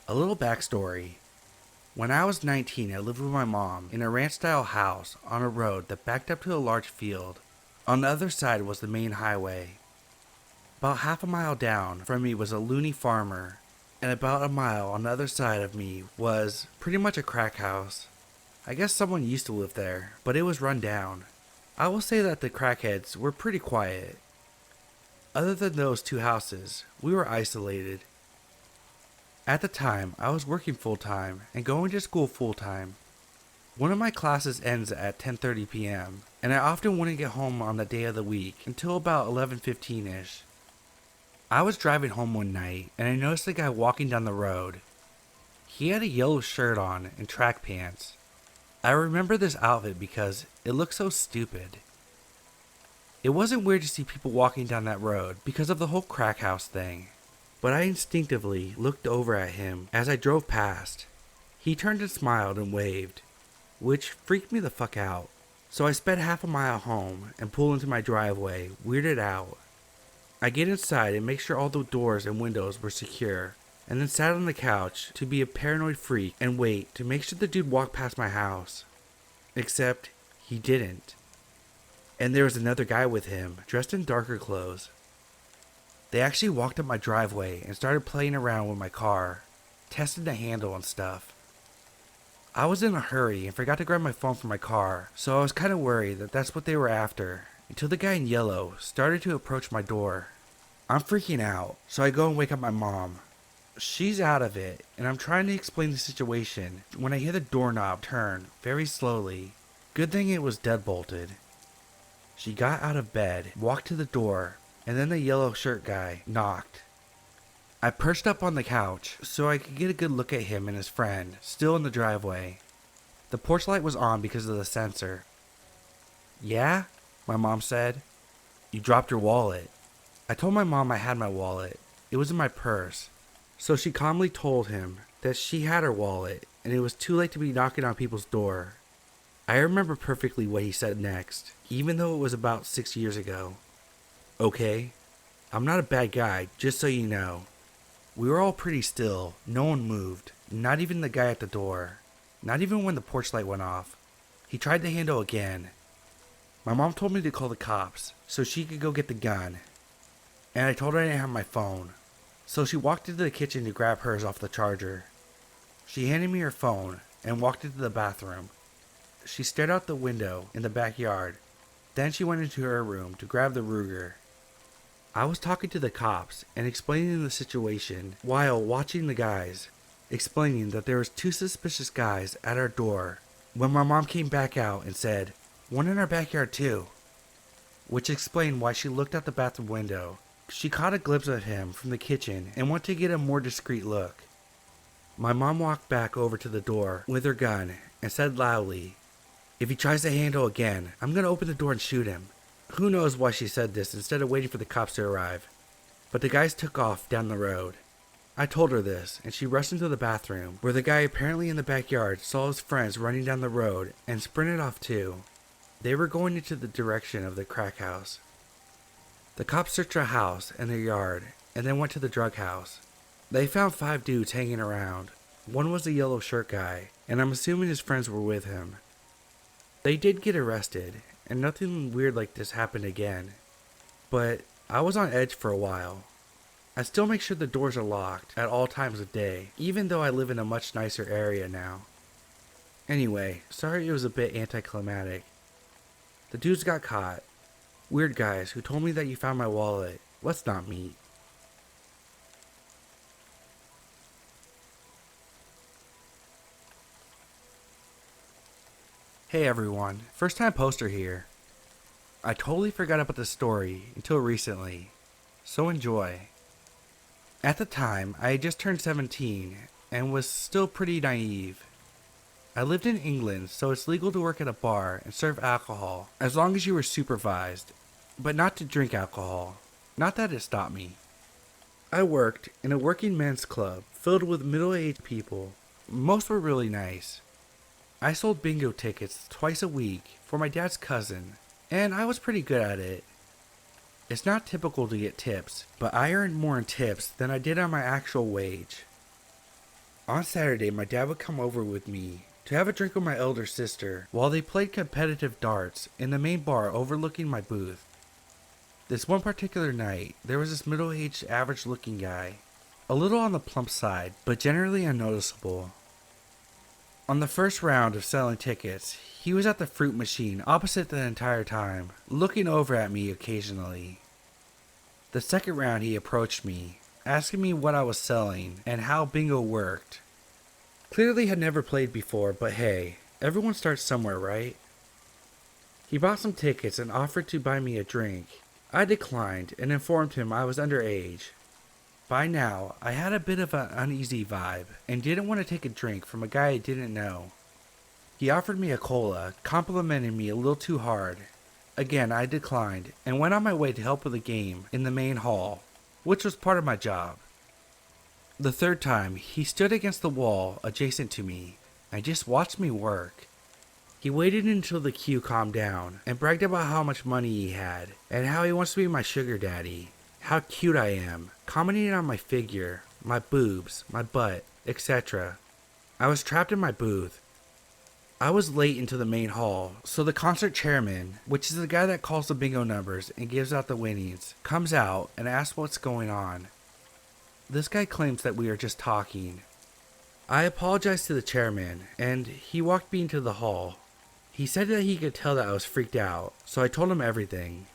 A little backstory. When I was 19, I lived with my mom in a ranch-style house on a road that backed up to a large field. On the other side was the main highway. About half a mile down from me was a loony farmer, and about a mile on the other side of me was pretty much a crack house. I guess someone used to live there, but it was run down. I will say that the crackheads were pretty quiet. Other than those two houses, we were isolated. At the time, I was working full-time and going to school full-time. One of my classes ends at 10:30 p.m., and I often wouldn't get home on the day of the week until about 11:15ish. I was driving home one night, and I noticed a guy walking down the road. He had a yellow shirt on and track pants. I remember this outfit because it looked so stupid. It wasn't weird to see people walking down that road because of the whole crack house thing, but I instinctively looked over at him as I drove past. He turned and smiled and waved, which freaked me the fuck out. So I sped half a mile home and pulled into my driveway, weirded out. I get inside and make sure all the doors and windows were secure, and then sat on the couch to be a paranoid freak and wait to make sure the dude walked past my house. Except he didn't. And there was another guy with him, dressed in darker clothes. They actually walked up my driveway and started playing around with my car, testing the handle and stuff. I was in a hurry and forgot to grab my phone from my car, so I was kind of worried that that's what they were after, until the guy in yellow started to approach my door. I'm freaking out, so I go and wake up my mom. She's out of it, and I'm trying to explain the situation when I hear the doorknob turn very slowly. Good thing it was deadbolted. She got out of bed, walked to the door, and then the yellow shirt guy knocked. I perched up on the couch so I could get a good look at him and his friend, still in the driveway. The porch light was on because of the sensor. "Yeah?" my mom said. "You dropped your wallet." I told my mom I had my wallet. It was in my purse. So she calmly told him that she had her wallet and it was too late to be knocking on people's door. I remember perfectly what he said next, even though it was about 6 years ago. "Okay, I'm not a bad guy, just so you know." We were all pretty still. No one moved. Not even the guy at the door. Not even when the porch light went off. He tried the handle again. My mom told me to call the cops so she could go get the gun. And I told her I didn't have my phone. So she walked into the kitchen to grab hers off the charger. She handed me her phone and walked into the bathroom. She stared out the window in the backyard. Then she went into her room to grab the Ruger. I was talking to the cops and explaining the situation while watching the guys, explaining that there was 2 suspicious guys at our door when my mom came back out and said, "One in our backyard too," which explained why she looked out the bathroom window. She caught a glimpse of him from the kitchen and wanted to get a more discreet look. My mom walked back over to the door with her gun and said loudly, "If he tries to handle again, I'm going to open the door and shoot him." Who knows why she said this instead of waiting for the cops to arrive. But the guys took off down the road. I told her this, and she rushed into the bathroom, where the guy apparently in the backyard saw his friends running down the road and sprinted off too. They were going into the direction of the crack house. The cops searched our house and their yard, and then went to the drug house. They found 5 dudes hanging around. One was the yellow shirt guy, and I'm assuming his friends were with him. They did get arrested, and nothing weird like this happened again. But I was on edge for a while. I still make sure the doors are locked at all times of day, even though I live in a much nicer area now. Anyway, sorry it was a bit anticlimactic. The dudes got caught. Weird guys who told me that you found my wallet. Let's not meet. Hey everyone, first time poster here. I totally forgot about this story until recently, so enjoy. At the time, I had just turned 17 and was still pretty naive. I lived in England, so it's legal to work at a bar and serve alcohol as long as you were supervised, but not to drink alcohol. Not that it stopped me. I worked in a working men's club filled with middle-aged people. Most were really nice. I sold bingo tickets twice a week for my dad's cousin, and I was pretty good at it. It's not typical to get tips, but I earned more in tips than I did on my actual wage. On Saturday, my dad would come over with me to have a drink with my elder sister while they played competitive darts in the main bar overlooking my booth. This one particular night, there was this middle-aged, average-looking guy, a little on the plump side, but generally unnoticeable. On the first round of selling tickets, he was at the fruit machine opposite the entire time, looking over at me occasionally. The second round he approached me, asking me what I was selling and how bingo worked. Clearly had never played before, but hey, everyone starts somewhere, right? He bought some tickets and offered to buy me a drink. I declined and informed him I was underage. By now, I had a bit of an uneasy vibe and didn't want to take a drink from a guy I didn't know. He offered me a cola, complimenting me a little too hard. Again, I declined and went on my way to help with a game in the main hall, which was part of my job. The third time, he stood against the wall adjacent to me and just watched me work. He waited until the queue calmed down and bragged about how much money he had and how he wants to be my sugar daddy, how cute I am, commenting on my figure, my boobs, my butt, etc. I was trapped in my booth. I was late into the main hall, so the concert chairman, which is the guy that calls the bingo numbers and gives out the winnings, comes out and asks what's going on. This guy claims that we are just talking. I apologized to the chairman, and he walked me into the hall. He said that he could tell that I was freaked out, so I told him everything.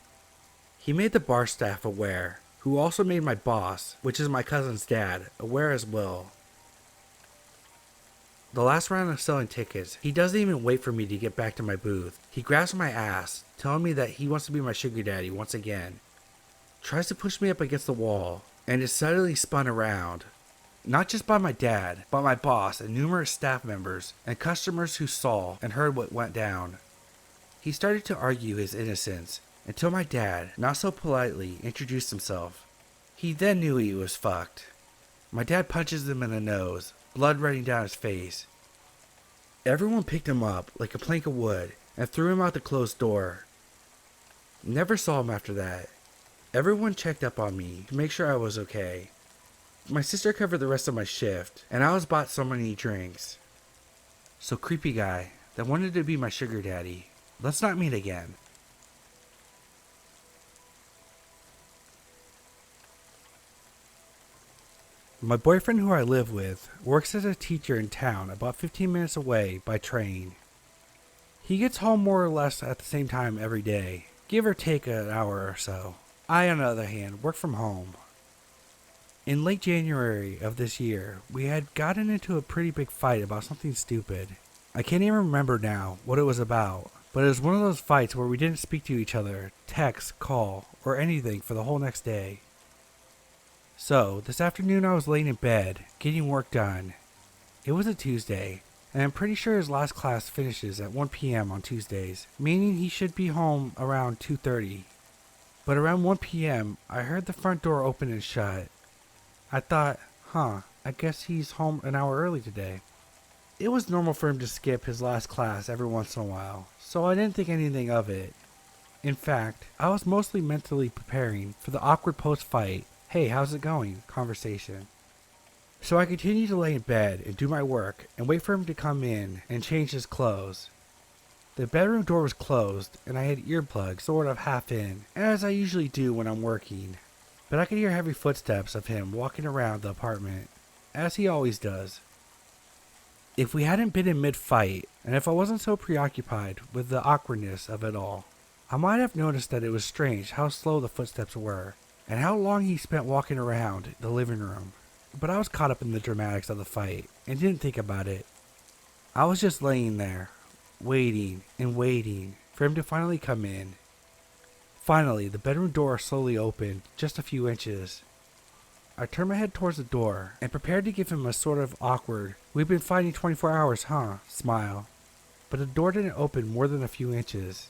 He made the bar staff aware, who also made my boss, which is my cousin's dad, aware as well. The last round of selling tickets, he doesn't even wait for me to get back to my booth. He grabs my ass, telling me that he wants to be my sugar daddy once again. Tries to push me up against the wall, and is suddenly spun around. Not just by my dad, but my boss and numerous staff members and customers who saw and heard what went down. He started to argue his innocence until my dad, not so politely, introduced himself. He then knew he was fucked. My dad punches him in the nose, blood running down his face. Everyone picked him up like a plank of wood and threw him out the closed door. Never saw him after that. Everyone checked up on me to make sure I was okay. My sister covered the rest of my shift, and I was bought so many drinks. So creepy guy that wanted to be my sugar daddy, let's not meet again. My boyfriend who I live with works as a teacher in town about 15 minutes away by train. He gets home more or less at the same time every day, give or take an hour or so. I, on the other hand, work from home. In late January of this year, we had gotten into a pretty big fight about something stupid. I can't even remember now what it was about, but it was one of those fights where we didn't speak to each other, text, call, or anything for the whole next day. So, this afternoon I was laying in bed, getting work done. It was a Tuesday, and I'm pretty sure his last class finishes at 1 p.m. on Tuesdays, meaning he should be home around 2:30. But around 1 p.m., I heard the front door open and shut. I thought, I guess he's home an hour early today. It was normal for him to skip his last class every once in a while, so I didn't think anything of it. In fact, I was mostly mentally preparing for the awkward post-fight, "Hey, how's it going?" conversation. So I continued to lay in bed and do my work and wait for him to come in and change his clothes. The bedroom door was closed, and I had earplugs sort of half in, as I usually do when I'm working. But I could hear heavy footsteps of him walking around the apartment, as he always does. If we hadn't been in mid-fight, and if I wasn't so preoccupied with the awkwardness of it all, I might have noticed that it was strange how slow the footsteps were, and how long he spent walking around the living room. But I was caught up in the dramatics of the fight, and didn't think about it. I was just laying there, waiting and waiting for him to finally come in. Finally, the bedroom door slowly opened just a few inches. I turned my head towards the door and prepared to give him a sort of awkward, "We've been fighting 24 hours, huh?" smile. But the door didn't open more than a few inches.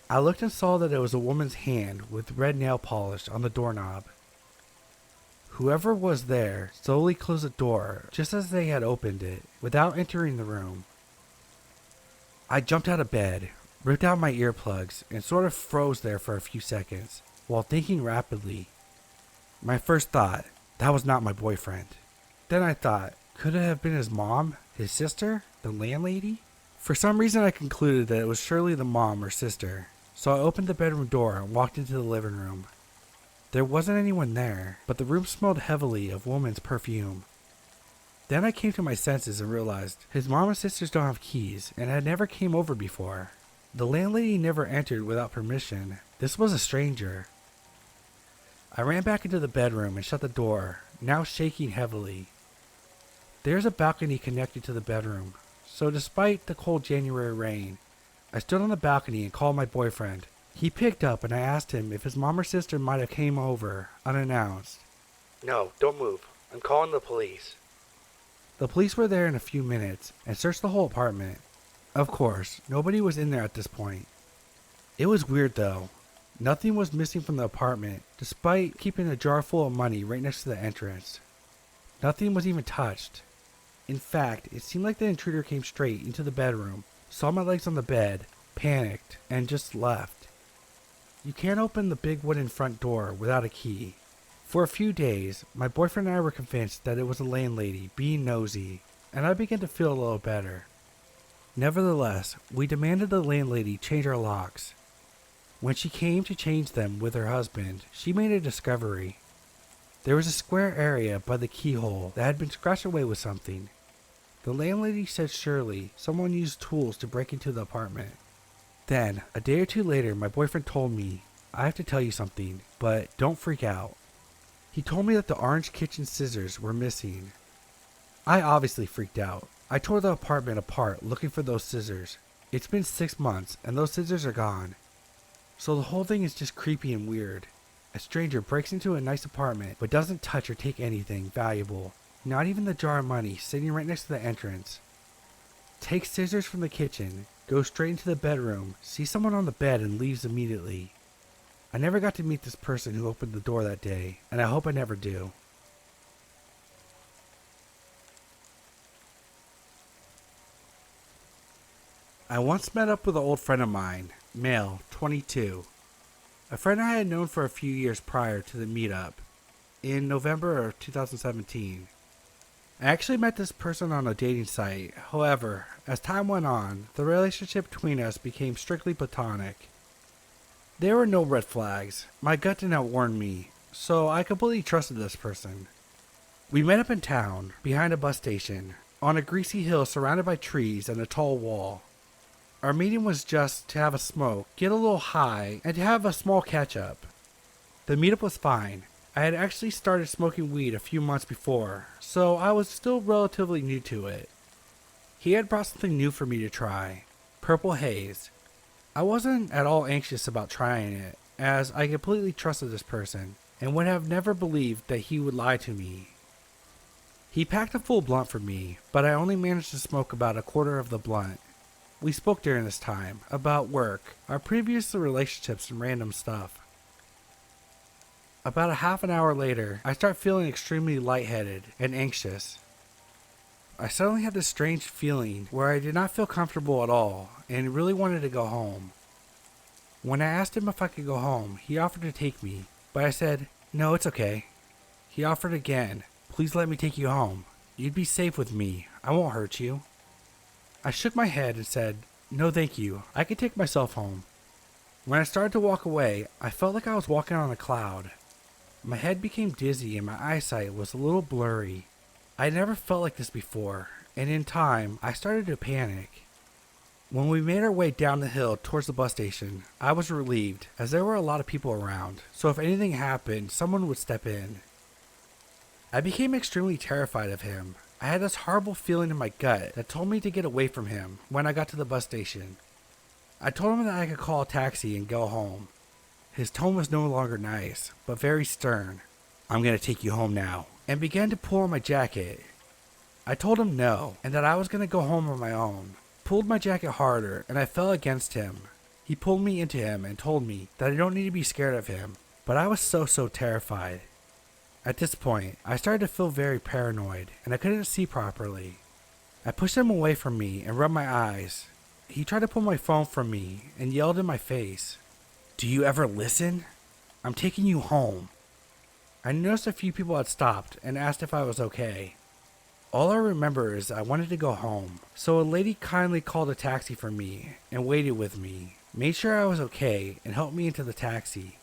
I looked and saw that it was a woman's hand with red nail polish on the doorknob. Whoever was there slowly closed the door just as they had opened it, without entering the room. I jumped out of bed, ripped out my earplugs, and sort of froze there for a few seconds, while thinking rapidly. My first thought, that was not my boyfriend. Then I thought, Could it have been his mom? His sister? The landlady? For some reason I concluded that it was surely the mom or sister, so I opened the bedroom door and walked into the living room. There wasn't anyone there, but the room smelled heavily of woman's perfume. Then I came to my senses and realized his mom and sisters don't have keys and had never came over before. The landlady never entered without permission. This was a stranger. I ran back into the bedroom and shut the door, now shaking heavily. There's a balcony connected to the bedroom, so despite the cold January rain, I stood on the balcony and called my boyfriend. He picked up and I asked him if his mom or sister might have came over, unannounced. No, don't move. I'm calling the police. The police were there in a few minutes and searched the whole apartment. Of course, nobody was in there at this point. It was weird though. Nothing was missing from the apartment, despite keeping a jar full of money right next to the entrance. Nothing was even touched. In fact, it seemed like the intruder came straight into the bedroom, saw my legs on the bed, panicked, and just left. You can't open the big wooden front door without a key. For a few days, my boyfriend and I were convinced that it was a landlady being nosy, and I began to feel a little better. Nevertheless, we demanded the landlady change our locks. When she came to change them with her husband, she made a discovery. There was a square area by the keyhole that had been scratched away with something. The landlady said surely someone used tools to break into the apartment. Then, a day or two later, my boyfriend told me, I have to tell you something, but don't freak out. He told me that the orange kitchen scissors were missing. I obviously freaked out. I tore the apartment apart looking for those scissors. It's been 6 months and those scissors are gone. So the whole thing is just creepy and weird. A stranger breaks into a nice apartment but doesn't touch or take anything valuable, not even the jar of money sitting right next to the entrance. Takes scissors from the kitchen, goes straight into the bedroom, sees someone on the bed and leaves immediately. I never got to meet this person who opened the door that day, and I hope I never do. I once met up with an old friend of mine, male, 22. A friend I had known for a few years prior to the meetup, in November of 2017. I actually met this person on a dating site. However, as time went on, the relationship between us became strictly platonic. There were no red flags. My gut did not warn me, so I completely trusted this person. We met up in town, behind a bus station, on a greasy hill surrounded by trees and a tall wall. Our meeting was just to have a smoke, get a little high, and to have a small catch-up. The meetup was fine. I had actually started smoking weed a few months before, so I was still relatively new to it. He had brought something new for me to try, purple haze. I wasn't at all anxious about trying it, as I completely trusted this person, and would have never believed that he would lie to me. He packed a full blunt for me, but I only managed to smoke about a quarter of the blunt. We spoke during this time, about work, our previous relationships, and random stuff. About a half an hour later, I start feeling extremely lightheaded and anxious. I suddenly had this strange feeling where I did not feel comfortable at all and really wanted to go home. When I asked him if I could go home, he offered to take me, but I said, "No, it's okay." He offered again, "Please let me take you home. You'd be safe with me. I won't hurt you." I shook my head and said, "No thank you. I can take myself home." When I started to walk away, I felt like I was walking on a cloud. My head became dizzy and my eyesight was a little blurry. I had never felt like this before, and in time, I started to panic. When we made our way down the hill towards the bus station, I was relieved, as there were a lot of people around, so if anything happened, someone would step in. I became extremely terrified of him. I had this horrible feeling in my gut that told me to get away from him when I got to the bus station. I told him that I could call a taxi and go home. His tone was no longer nice, but very stern. "I'm going to take you home now," and began to pull on my jacket. I told him no, and that I was going to go home on my own. Pulled my jacket harder, and I fell against him. He pulled me into him and told me that I don't need to be scared of him, but I was so terrified. At this point, I started to feel very paranoid, and I couldn't see properly. I pushed him away from me and rubbed my eyes. He tried to pull my phone from me and yelled in my face, "Do you ever listen? I'm taking you home." I noticed a few people had stopped and asked if I was okay. All I remember is I wanted to go home, so a lady kindly called a taxi for me and waited with me, made sure I was okay, and helped me into the taxi.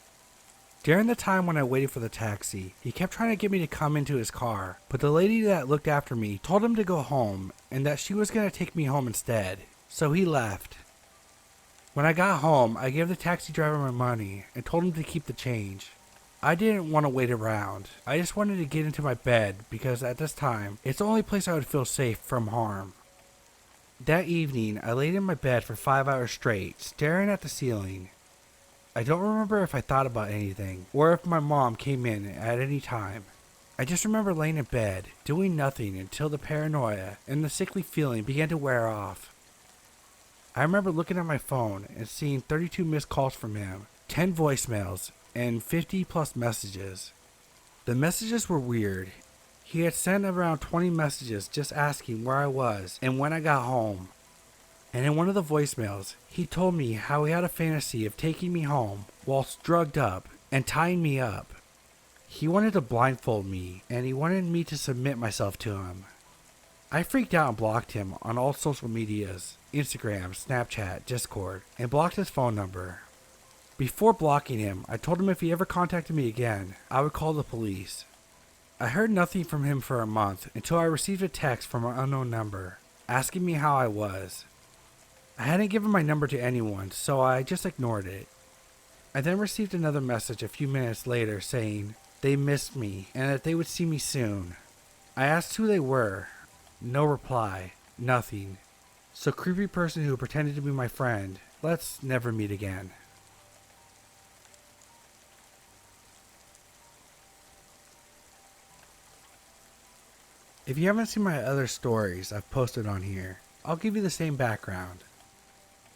During the time when I waited for the taxi, he kept trying to get me to come into his car, but the lady that looked after me told him to go home and that she was going to take me home instead, so he left. When I got home, I gave the taxi driver my money and told him to keep the change. I didn't want to wait around. I just wanted to get into my bed because at this time, it's the only place I would feel safe from harm. That evening, I laid in my bed for 5 hours straight, staring at the ceiling. I don't remember if I thought about anything or if my mom came in at any time. I just remember laying in bed, doing nothing until the paranoia and the sickly feeling began to wear off. I remember looking at my phone and seeing 32 missed calls from him, 10 voicemails, and 50 plus messages. The messages were weird. He had sent around 20 messages just asking where I was and when I got home. And in one of the voicemails, he told me how he had a fantasy of taking me home whilst drugged up and tying me up. He wanted to blindfold me and he wanted me to submit myself to him. I freaked out and blocked him on all social medias, Instagram, Snapchat, Discord, and blocked his phone number. Before blocking him, I told him if he ever contacted me again, I would call the police. I heard nothing from him for a month until I received a text from an unknown number, asking me how I was. I hadn't given my number to anyone, so I just ignored it. I then received another message a few minutes later saying they missed me and that they would see me soon. I asked who they were. No reply. Nothing. So creepy person who pretended to be my friend, let's never meet again. If you haven't seen my other stories I've posted on here, I'll give you the same background.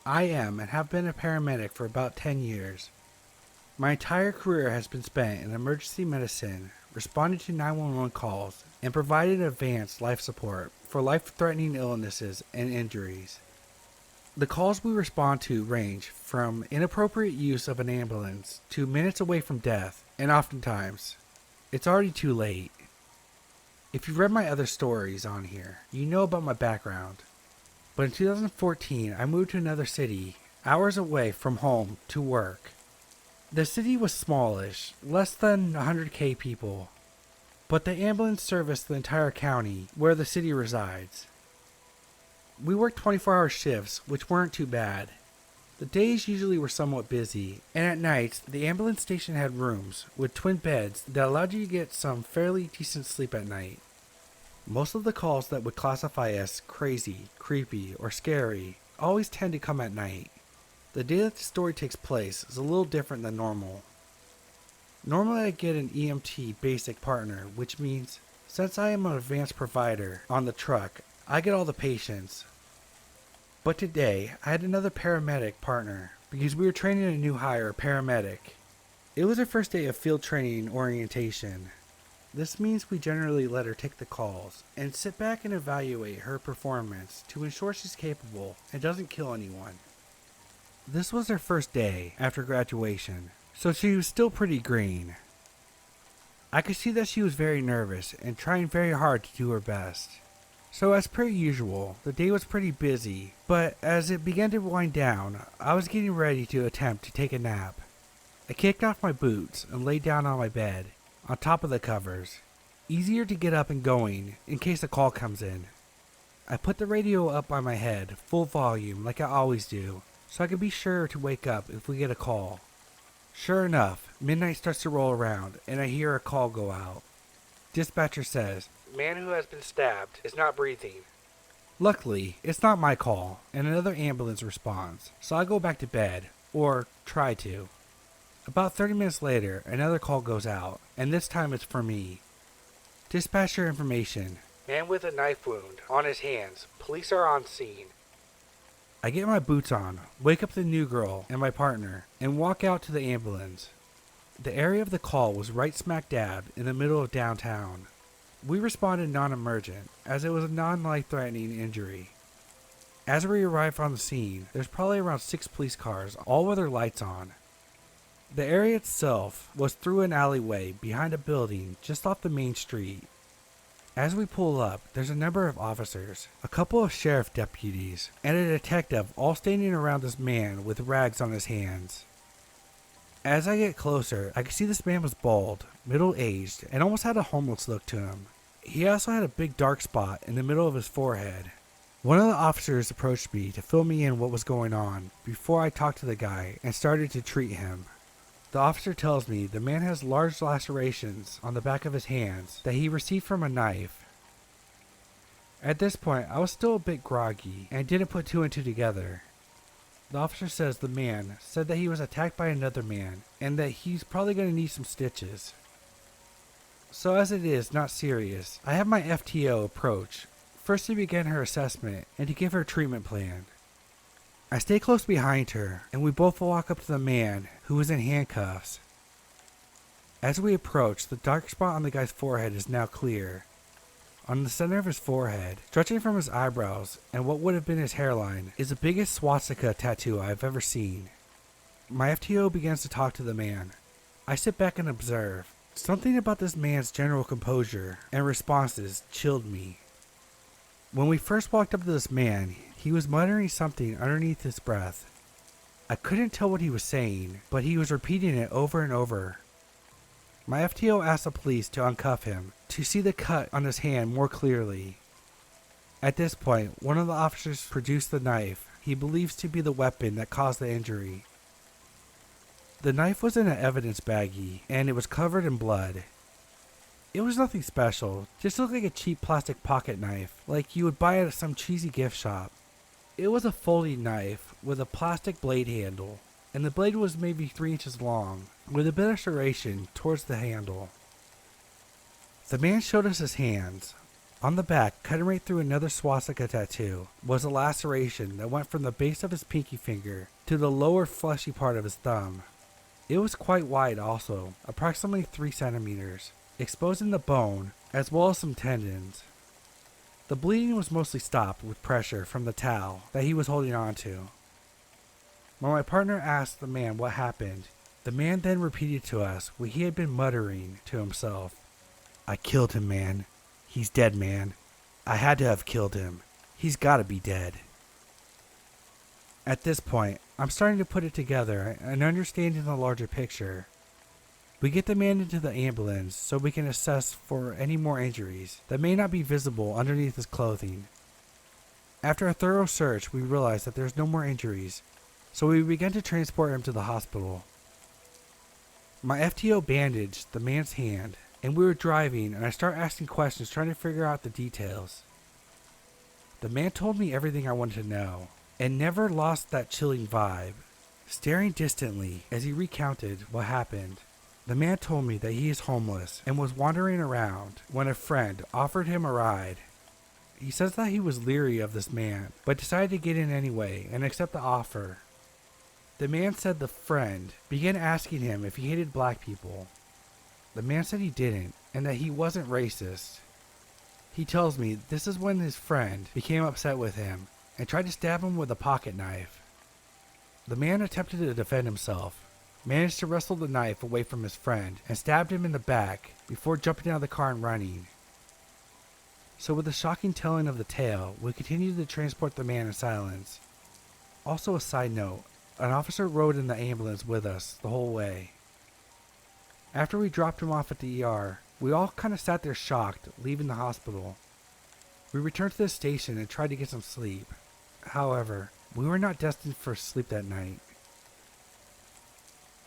I am and have been a paramedic for about 10 years. My entire career has been spent in emergency medicine, responding to 911 calls, and providing advanced life support for life-threatening illnesses and injuries. The calls we respond to range from inappropriate use of an ambulance to minutes away from death, and oftentimes, it's already too late. If you've read my other stories on here, you know about my background. But in 2014, I moved to another city, hours away from home, to work. The city was smallish, less than 100,000 people, but the ambulance serviced the entire county where the city resides. We worked 24-hour shifts, which weren't too bad. The days usually were somewhat busy, and at nights, the ambulance station had rooms with twin beds that allowed you to get some fairly decent sleep at night. Most of the calls that would classify as crazy, creepy, or scary always tend to come at night. The day that the story takes place is a little different than normal. Normally I get an EMT basic partner, which means since I am an advanced provider on the truck, I get all the patients. But today I had another paramedic partner because we were training a new hire paramedic. It was her first day of field training and orientation. This means we generally let her take the calls and sit back and evaluate her performance to ensure she's capable and doesn't kill anyone. This was her first day after graduation, so she was still pretty green. I could see that she was very nervous and trying very hard to do her best. So as per usual, the day was pretty busy, but as it began to wind down, I was getting ready to attempt to take a nap. I kicked off my boots and laid down on my bed, on top of the covers. Easier to get up and going in case a call comes in. I put the radio up by my head, full volume like I always do, so I could be sure to wake up if we get a call. Sure enough, midnight starts to roll around and I hear a call go out. Dispatcher says, "Man who has been stabbed is not breathing." Luckily, it's not my call, and another ambulance responds, so I go back to bed, or try to. About 30 minutes later, another call goes out, and this time it's for me. Dispatcher information. Man with a knife wound on his hands. Police are on scene. I get my boots on, wake up the new girl and my partner, and walk out to the ambulance. The area of the call was right smack dab in the middle of downtown. We responded non-emergent, as it was a non-life-threatening injury. As we arrived on the scene, there's probably around 6 police cars, all with their lights on. The area itself was through an alleyway behind a building just off the main street. As we pull up, there's a number of officers, a couple of sheriff deputies, and a detective all standing around this man with rags on his hands. As I get closer, I can see this man was bald, middle-aged, and almost had a homeless look to him. He also had a big dark spot in the middle of his forehead. One of the officers approached me to fill me in what was going on before I talked to the guy and started to treat him. The officer tells me the man has large lacerations on the back of his hands that he received from a knife. At this point, I was still a bit groggy and didn't put two and two together. The officer says the man said that he was attacked by another man and that he's probably going to need some stitches. So as it is not serious, I have my FTO approach, first to begin her assessment and to give her a treatment plan. I stay close behind her, and we both walk up to the man, who was in handcuffs. As we approach, the dark spot on the guy's forehead is now clear. On the center of his forehead, stretching from his eyebrows and what would have been his hairline, is the biggest swastika tattoo I've ever seen. My FTO begins to talk to the man. I sit back and observe. Something about this man's general composure and responses chilled me. When we first walked up to this man, he was muttering something underneath his breath. I couldn't tell what he was saying, but he was repeating it over and over. My FTO asked the police to uncuff him to see the cut on his hand more clearly. At this point, one of the officers produced the knife he believes to be the weapon that caused the injury. The knife was in an evidence baggie, and it was covered in blood. It was nothing special, just looked like a cheap plastic pocket knife, like you would buy at some cheesy gift shop. It was a folding knife with a plastic blade handle, and the blade was maybe 3 inches long, with a bit of serration towards the handle. The man showed us his hands. On the back, cutting right through another swastika tattoo, was a laceration that went from the base of his pinky finger to the lower fleshy part of his thumb. It was quite wide also, approximately 3 centimeters, exposing the bone as well as some tendons. The bleeding was mostly stopped with pressure from the towel that he was holding on to. When my partner asked the man what happened, the man then repeated to us what he had been muttering to himself. "I killed him, man. He's dead, man. I had to have killed him. He's gotta be dead." At this point, I'm starting to put it together and understanding the larger picture. We get the man into the ambulance so we can assess for any more injuries that may not be visible underneath his clothing. After a thorough search, we realize that there's no more injuries, so we begin to transport him to the hospital. My FTO bandaged the man's hand, and we were driving, and I start asking questions trying to figure out the details. The man told me everything I wanted to know, and never lost that chilling vibe. Staring distantly as he recounted what happened, the man told me that he is homeless and was wandering around when a friend offered him a ride. He says that he was leery of this man, but decided to get in anyway and accept the offer. The man said the friend began asking him if he hated black people. The man said he didn't, and that he wasn't racist. He tells me this is when his friend became upset with him and tried to stab him with a pocket knife. The man attempted to defend himself, managed to wrestle the knife away from his friend, and stabbed him in the back before jumping out of the car and running. So with the shocking telling of the tale, we continued to transport the man in silence. Also a side note, an officer rode in the ambulance with us the whole way. After we dropped him off at the ER, we all kind of sat there shocked, leaving the hospital. We returned to the station and tried to get some sleep. However, we were not destined for sleep that night.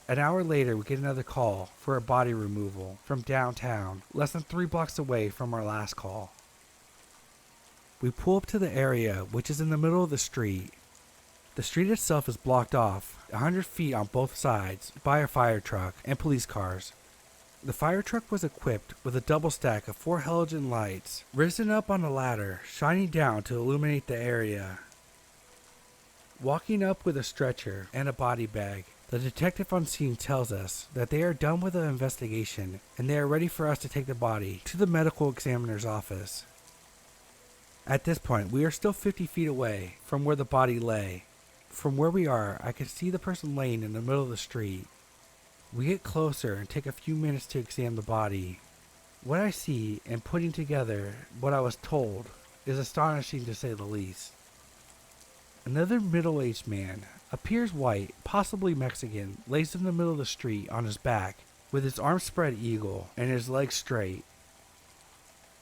An hour later, we get another call for a body removal from downtown, less than 3 blocks away from our last call. We pull up to the area, which is in the middle of the street. The street itself is blocked off 100 feet on both sides by a fire truck and police cars. The fire truck was equipped with a double stack of 4 halogen lights risen up on a ladder, shining down to illuminate the area. Walking up with a stretcher and a body bag, the detective on scene tells us that they are done with the investigation and they are ready for us to take the body to the medical examiner's office. At this point, we are still 50 feet away from where the body lay. From where we are, I can see the person laying in the middle of the street. We get closer and take a few minutes to examine the body. What I see and putting together what I was told is astonishing to say the least. Another middle-aged man, appears white, possibly Mexican, lays in the middle of the street on his back with his arms spread eagle and his legs straight.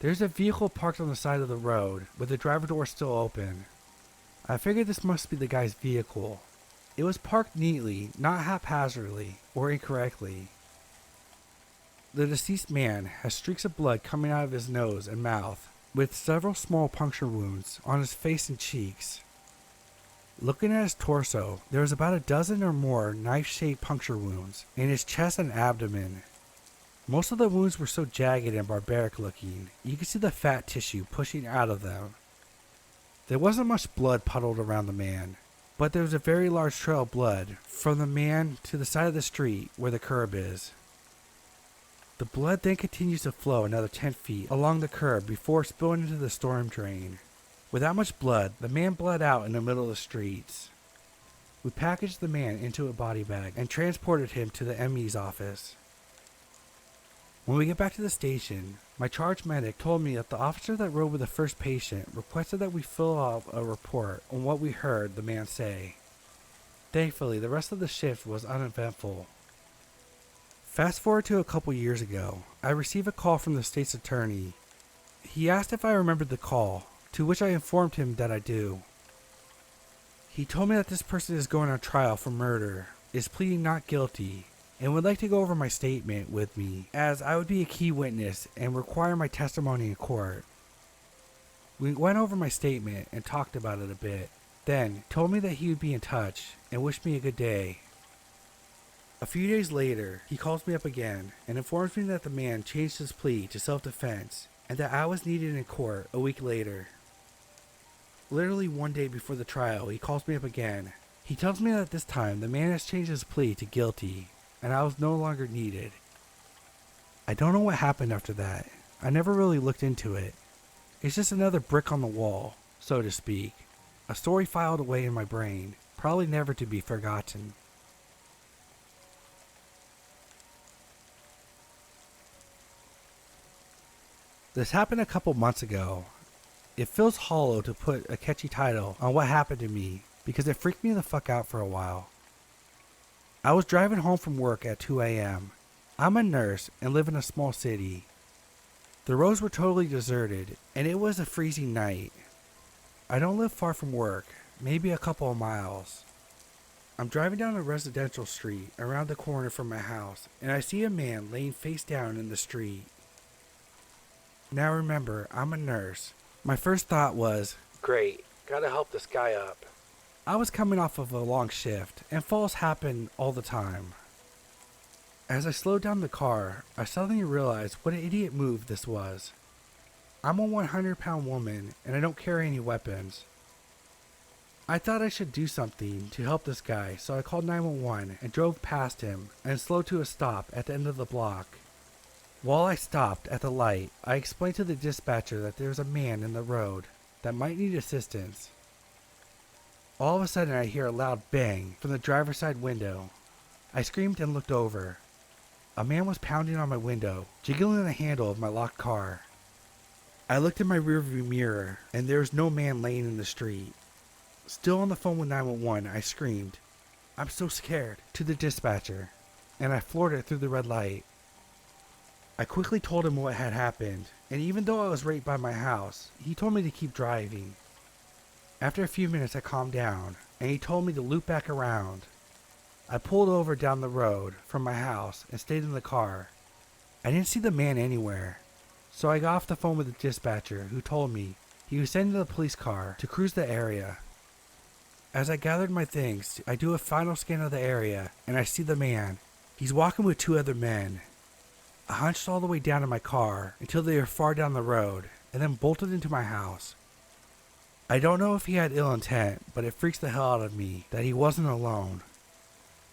There's a vehicle parked on the side of the road with the driver door still open. I figured this must be the guy's vehicle. It was parked neatly, not haphazardly or incorrectly. The deceased man has streaks of blood coming out of his nose and mouth, with several small puncture wounds on his face and cheeks. Looking at his torso, there was about a dozen or more knife-shaped puncture wounds in his chest and abdomen. Most of the wounds were so jagged and barbaric looking, you could see the fat tissue pushing out of them. There wasn't much blood puddled around the man, but there was a very large trail of blood from the man to the side of the street where the curb is. The blood then continues to flow another 10 feet along the curb before spilling into the storm drain. Without much blood, the man bled out in the middle of the streets. We packaged the man into a body bag and transported him to the ME's office. When we get back to the station, my charge medic told me that the officer that rode with the first patient requested that we fill out a report on what we heard the man say. Thankfully, the rest of the shift was uneventful. Fast forward to a couple years ago, I received a call from the state's attorney. He asked if I remembered the call, to which I informed him that I do. He told me that this person is going on trial for murder, is pleading not guilty, and would like to go over my statement with me, as I would be a key witness and require my testimony in court. We went over my statement and talked about it a bit, then told me that he would be in touch and wished me a good day. A few days later, he calls me up again and informs me that the man changed his plea to self-defense and that I was needed in court a week later. Literally one day before the trial, he calls me up again. He tells me that this time the man has changed his plea to guilty and I was no longer needed. I don't know what happened after that. I never really looked into it. It's just another brick on the wall, so to speak. A story filed away in my brain, probably never to be forgotten. This happened a couple months ago. It feels hollow to put a catchy title on what happened to me because it freaked me the fuck out for a while. I was driving home from work at 2 a.m. I'm a nurse and live in a small city. The roads were totally deserted and it was a freezing night. I don't live far from work, maybe a couple of miles. I'm driving down a residential street around the corner from my house and I see a man laying face down in the street. Now remember, I'm a nurse. My first thought was, great, gotta help this guy up. I was coming off of a long shift, and falls happen all the time. As I slowed down the car, I suddenly realized what an idiot move this was. I'm a 100-pound woman, and I don't carry any weapons. I thought I should do something to help this guy, so I called 911 and drove past him and slowed to a stop at the end of the block. While I stopped at the light, I explained to the dispatcher that there was a man in the road that might need assistance. All of a sudden I hear a loud bang from the driver's side window. I screamed and looked over. A man was pounding on my window, jiggling the handle of my locked car. I looked in my rearview mirror and there was no man laying in the street. Still on the phone with 911, I screamed, "I'm so scared," to the dispatcher, and I floored it through the red light. I quickly told him what had happened, and even though I was right by my house, he told me to keep driving. After a few minutes I calmed down, and he told me to loop back around. I pulled over down the road from my house and stayed in the car. I didn't see the man anywhere, so I got off the phone with the dispatcher who told me he was sending the police car to cruise the area. As I gathered my things, I do a final scan of the area, and I see the man. He's walking with two other men. I hunched all the way down in my car until they were far down the road, and then bolted into my house. I don't know if he had ill intent, but it freaks the hell out of me that he wasn't alone.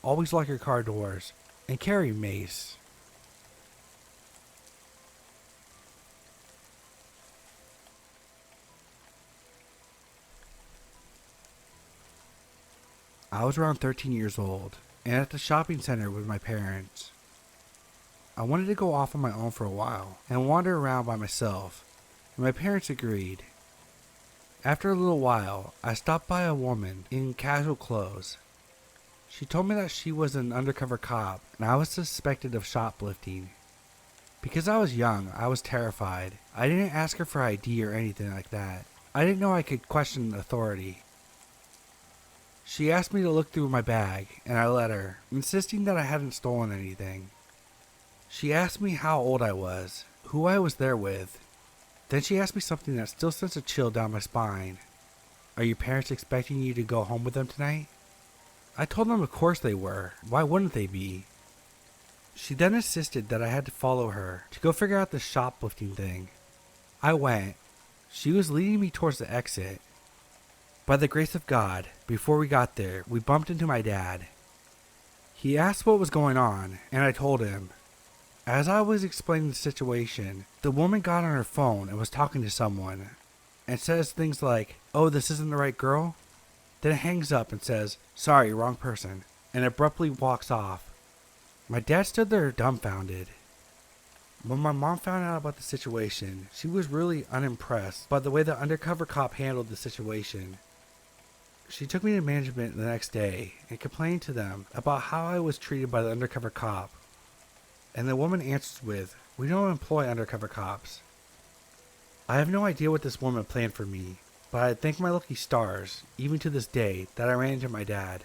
Always lock your car doors, and carry mace. I was around 13 years old, and at the shopping center with my parents. I wanted to go off on my own for a while and wander around by myself, and my parents agreed. After a little while, I stopped by a woman in casual clothes. She told me that she was an undercover cop and I was suspected of shoplifting. Because I was young, I was terrified. I didn't ask her for ID or anything like that. I didn't know I could question authority. She asked me to look through my bag, and I let her, insisting that I hadn't stolen anything. She asked me how old I was, who I was there with. Then she asked me something that still sends a chill down my spine. Are your parents expecting you to go home with them tonight? I told them of course they were. Why wouldn't they be? She then insisted that I had to follow her to go figure out the shoplifting thing. I went. She was leading me towards the exit. By the grace of God, before we got there, we bumped into my dad. He asked what was going on, and I told him. As I was explaining the situation, the woman got on her phone and was talking to someone, and says things like, "Oh, this isn't the right girl?" Then hangs up and says, "Sorry, wrong person," and abruptly walks off. My dad stood there dumbfounded. When my mom found out about the situation, she was really unimpressed by the way the undercover cop handled the situation. She took me to management the next day and complained to them about how I was treated by the undercover cop. And the woman answers with, "We don't employ undercover cops." I have no idea what this woman planned for me, but I thank my lucky stars, even to this day, that I ran into my dad.